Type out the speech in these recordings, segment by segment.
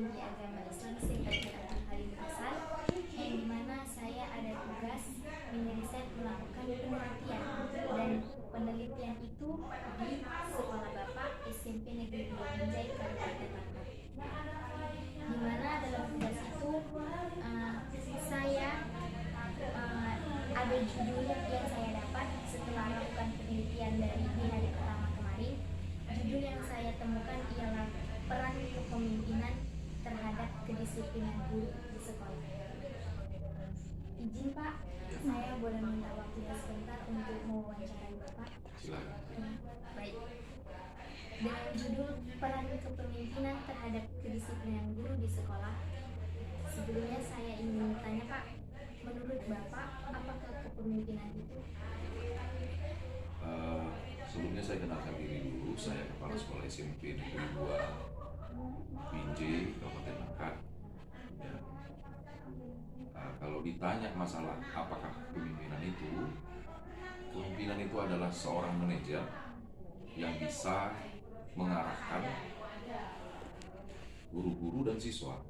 Tinggi Agama Islam Sekretaris Halim Hasan, yang dimana saya ada tugas menyelesaikan melakukan penelitian, dan penelitian itu di sekolah Bapak SMP Negeri 2 Binjai Kabupaten Langkat. Dimana dalam tugas itu saya ada judul yang saya dapat setelah melakukan penelitian dari di hari pertama kemarin. Judul yang saya temukan ialah peran kepemimpinan terhadap kedisiplinan guru di sekolah. Izin Pak, saya boleh minta waktunya sebentar untuk mewawancarai Bapak? Silakan. Baik. Dengan judul peran kepemimpinan terhadap kedisiplinan guru di sekolah, sebelumnya saya ingin bertanya Pak, menurut Bapak, apakah kepemimpinan itu? Sebelumnya saya kenalkan diri dulu, saya Kepala Sekolah SMP Negeri 2 Binjai, Kabupaten Langkat. Ya. Kalau ditanya masalah apakah kepemimpinan itu, kepemimpinan itu adalah seorang manajer yang bisa mengarahkan guru-guru dan siswa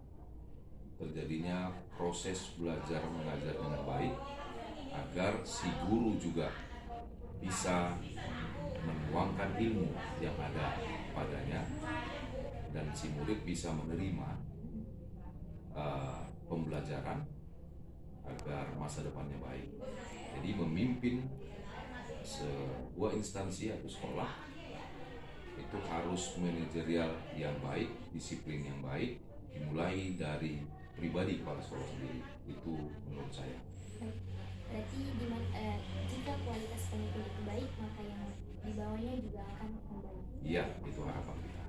terjadinya proses belajar mengajar dengan baik, agar si guru juga bisa menuangkan ilmu yang ada padanya dan si murid bisa menerima pembelajaran agar masa depannya baik. Jadi memimpin sebuah instansi atau sekolah itu harus manajerial yang baik, disiplin yang baik, dimulai dari pribadi kepala sekolah sendiri. Itu menurut saya. Berarti jika kualitas pemimpin itu baik, maka yang di bawahnya juga akan membaik. Iya, itu harapan kita.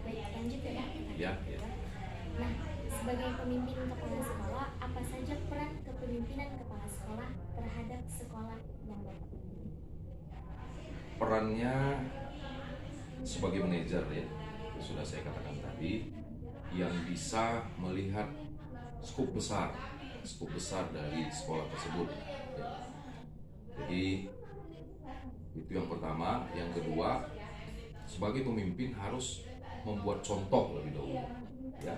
Baik, lanjut ya. Ya, ya. Nah, sebagai pemimpin kepala sekolah, apa saja peran kepemimpinan kepala sekolah terhadap sekolah yang Bapak pimpin? Perannya sebagai manajer ya, sudah saya katakan tadi, yang bisa melihat skup besar dari sekolah tersebut. Ya. Jadi itu yang pertama. Yang kedua, sebagai pemimpin harus membuat contoh lebih dahulu. Ya,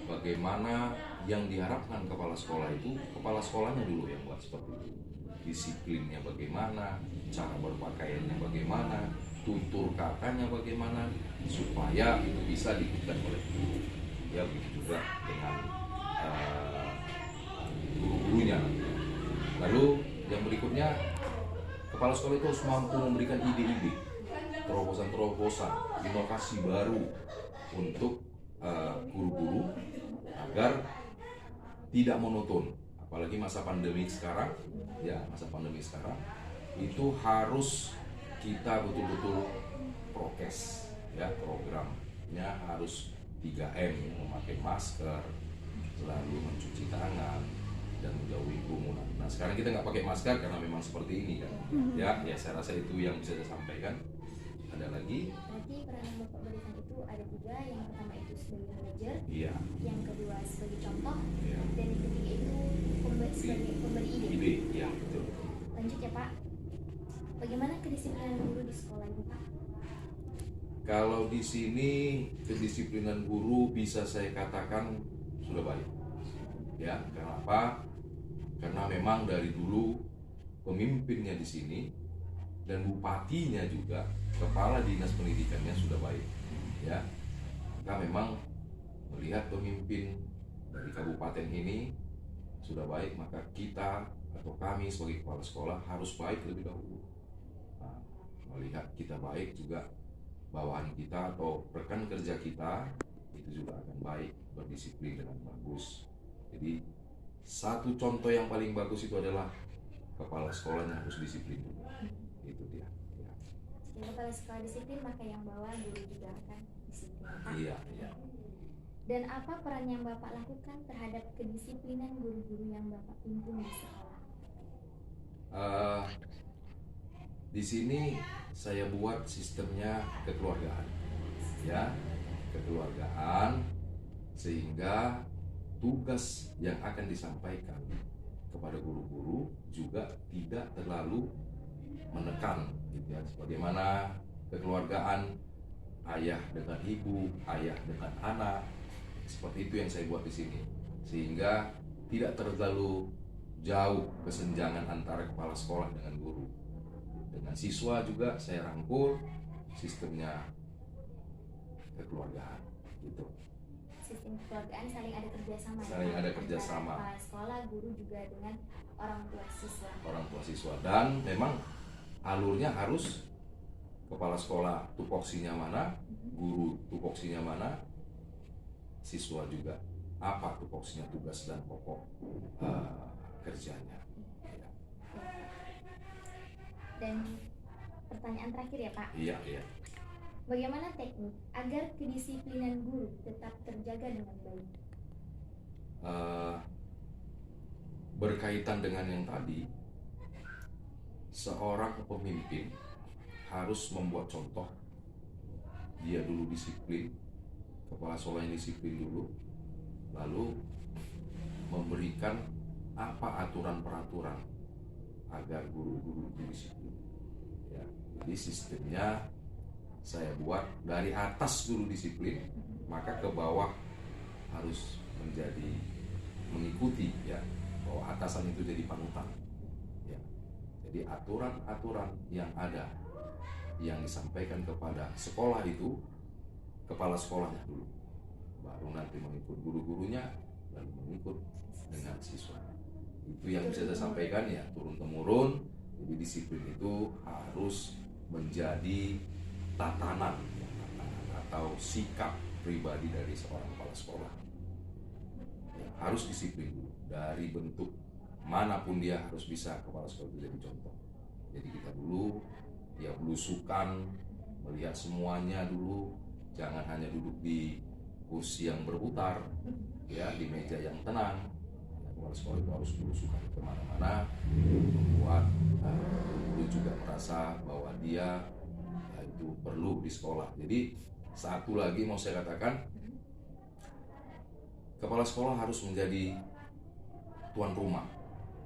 bagaimana yang diharapkan kepala sekolah itu, kepala sekolahnya dulu yang buat seperti itu. Disiplinnya bagaimana, cara berpakaiannya bagaimana, tutur katanya bagaimana, supaya itu bisa diikuti oleh guru. Ya, begitu juga dengan guru-gurunya. Lalu yang berikutnya, kepala sekolah itu harus mampu memberikan ide-ide, terobosan-terobosan, inovasi baru untuk guru-guru agar tidak monoton. Apalagi masa pandemi sekarang, itu harus kita betul-betul prokes, ya, programnya harus 3M, memakai masker, selalu mencuci tangan, dan menjauhi kerumunan. Nah, sekarang kita nggak pakai masker karena memang seperti ini kan. Ya, saya rasa itu yang bisa saya sampaikan. Ada lagi? Berarti peran yang Bapak berikan itu ada 3. Yang pertama itu sebagai manajer, Iya. yang kedua sebagai contoh, Iya. dan yang ketiga itu sebagai pemberi ide. Ide, ya betul. Lanjut ya Pak. Bagaimana kedisiplinan guru di sekolah ini Pak? Kalau di sini kedisiplinan guru bisa saya katakan sudah baik. Ya, kenapa? Karena memang dari dulu pemimpinnya di sini dan bupatinya juga, kepala dinas pendidikannya sudah baik. Ya, maka memang melihat pemimpin dari kabupaten ini sudah baik, maka kita atau kami sebagai kepala sekolah harus baik lebih dahulu. Nah, melihat kita baik juga, bawahan kita atau rekan kerja kita itu juga akan baik, berdisiplin dengan bagus. Jadi satu contoh yang paling bagus itu adalah kepala sekolahnya harus disiplin juga. Itu dia. Ya. Jika kepala sekolah disiplin, maka yang bawah guru juga akan disiplin Pak. Iya, iya. Dan apa peran yang Bapak lakukan terhadap kedisiplinan guru-guru yang Bapak pimpin di sekolah? Di sini saya buat sistemnya kekeluargaan, ya, kekeluargaan, sehingga tugas yang akan disampaikan kepada guru-guru juga tidak terlalu menekan, gitu ya. Sebagaimana kekeluargaan ayah dengan ibu, ayah dengan anak, Seperti itu yang saya buat di sini, sehingga tidak terlalu jauh kesenjangan antara kepala sekolah dengan guru. Dengan siswa juga saya rangkul sistemnya kekeluargaan gitu. Sistem kekeluargaan saling ada kerjasama. Saling ada kerjasama. Antara kepala sekolah, guru juga dengan orang tua siswa. Orang tua siswa, dan memang alurnya harus kepala sekolah tupoksinya mana, guru tupoksinya mana, siswa juga apa tupoksinya, tugas dan pokok kerjanya. Ya. Dan pertanyaan terakhir ya Pak. Iya. Bagaimana teknik agar kedisiplinan guru tetap terjaga dengan baik? Berkaitan dengan yang tadi, seorang pemimpin harus membuat contoh. Dia dulu disiplin, kepala sekolah yang disiplin dulu, lalu memberikan apa aturan peraturan agar guru-guru itu disiplin. Ya, jadi sistemnya saya buat dari atas guru disiplin, maka ke bawah harus menjadi mengikuti, ya, bahwa atasan itu jadi panutan. Ya. Jadi aturan-aturan yang ada yang disampaikan kepada sekolah itu kepala sekolahnya dulu, baru nanti mengikut guru-gurunya, lalu mengikut dengan siswa. Itu yang bisa saya sampaikan, ya, turun temurun. Jadi disiplin itu harus menjadi tatanan atau sikap pribadi dari seorang kepala sekolah. Ya, harus disiplin dulu. Dari bentuk manapun dia harus bisa kepala sekolah itu jadi contoh. Jadi kita dulu ya belusukan, melihat semuanya dulu, jangan hanya duduk di kursi yang berputar, ya, di meja yang tenang. Ya, kepala sekolah itu harus belusukan kemana-mana, membuat guru juga merasa bahwa dia itu perlu di sekolah. Jadi satu lagi mau saya katakan, kepala sekolah harus menjadi tuan rumah,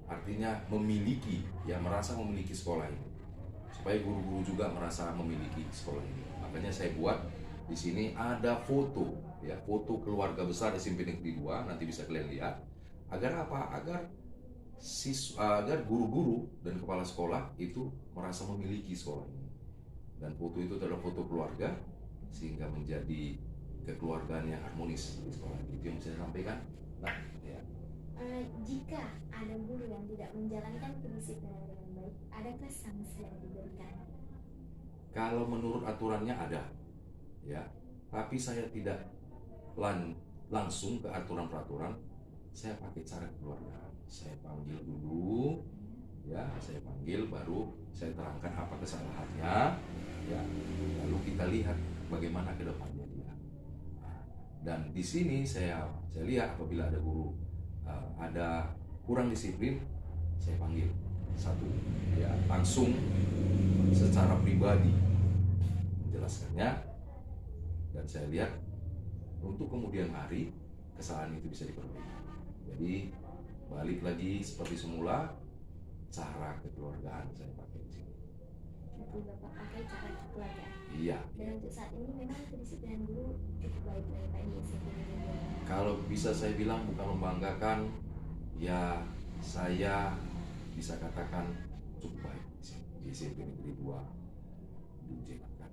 artinya memiliki, ya, merasa memiliki sekolah ini, supaya guru-guru juga merasa memiliki sekolah ini. Makanya saya buat di sini ada foto, ya, foto keluarga besar SMP Negeri 2, nanti bisa kalian lihat. Agar apa? Agar guru-guru dan kepala sekolah itu merasa memiliki sekolah ini. Dan foto itu adalah foto keluarga, sehingga menjadi kekeluargaan yang harmonis di sekolah. Itu yang saya sampaikan. Nah, ya. Jika ada guru yang tidak menjalankan kedisiplinan dengan baik, adakah sanksi yang diberikan? Kalau menurut aturannya ada, ya. Tapi saya tidak langsung ke aturan peraturan. Saya pakai cara keluarga. Saya panggil dulu, ya, saya panggil, baru saya terangkan apa kesalahannya, ya, lalu kita lihat bagaimana ke depannya dia. Dan di sini saya lihat apabila ada guru ada kurang disiplin, saya panggil satu, ya, langsung secara pribadi menjelaskannya, dan saya lihat untuk kemudian hari kesalahan itu bisa diperbaiki. Jadi balik lagi seperti semula, cara kekeluargaan saya pakai di sini. Jadi Bapak pakai cara kekeluargaan. Iya. Dan untuk saat ini memang kedisiplinan guru cukup baik dari Pak di SMP Negeri 2. Kalau bisa saya bilang bukan membanggakan, ya, saya bisa katakan cukup baik di SMP Negeri 2 di Jebakan.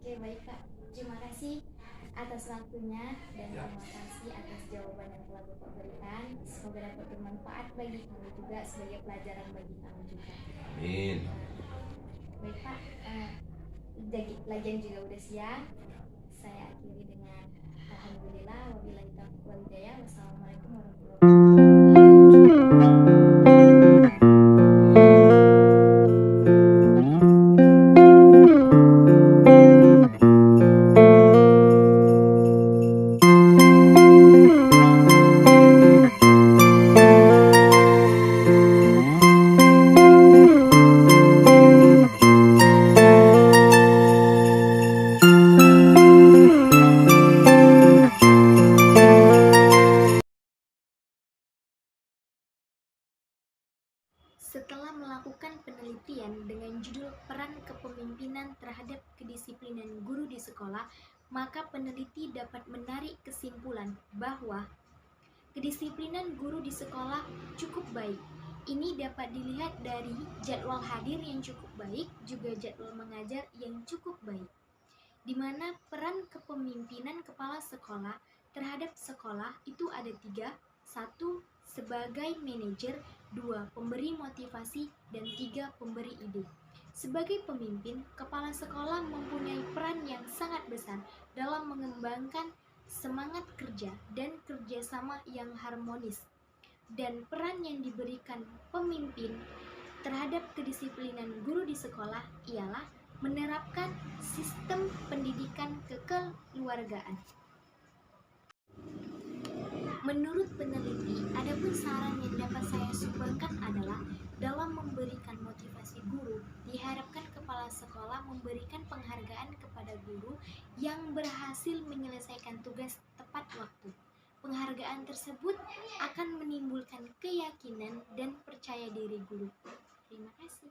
Oke, baik Pak. Terima kasih atas waktunya dan Ya. terima kasih atas jawaban yang telah Bapak berikan. Semoga dapat bermanfaat bagi kami juga sebagai pelajaran bagi kami juga. Amin. Baik Pak, lagian juga udah siang. Saya akhiri dengan alhamdulillah, wabillahi taufiq wal hidayah. Wassalamualaikum warahmatullahi Setelah melakukan penelitian dengan judul Peran Kepemimpinan Terhadap Kedisiplinan Guru di Sekolah, maka peneliti dapat menarik kesimpulan bahwa kedisiplinan guru di sekolah cukup baik. Ini dapat dilihat dari jadwal hadir yang cukup baik, juga jadwal mengajar yang cukup baik, di mana peran kepemimpinan kepala sekolah terhadap sekolah itu ada 3. 1. Sebagai manajer, 2. Pemberi motivasi, dan 3. Pemberi ide. Sebagai pemimpin, kepala sekolah mempunyai peran yang sangat besar dalam mengembangkan semangat kerja dan kerjasama yang harmonis. Dan peran yang diberikan pemimpin terhadap kedisiplinan guru di sekolah ialah menerapkan sistem pendidikan kekeluargaan. Menurut peneliti, adapun saran yang dapat saya sumbangkan adalah dalam memberikan motivasi guru, diharapkan kepala sekolah memberikan penghargaan kepada guru yang berhasil menyelesaikan tugas tepat waktu. Penghargaan tersebut akan menimbulkan keyakinan dan percaya diri guru. Terima kasih.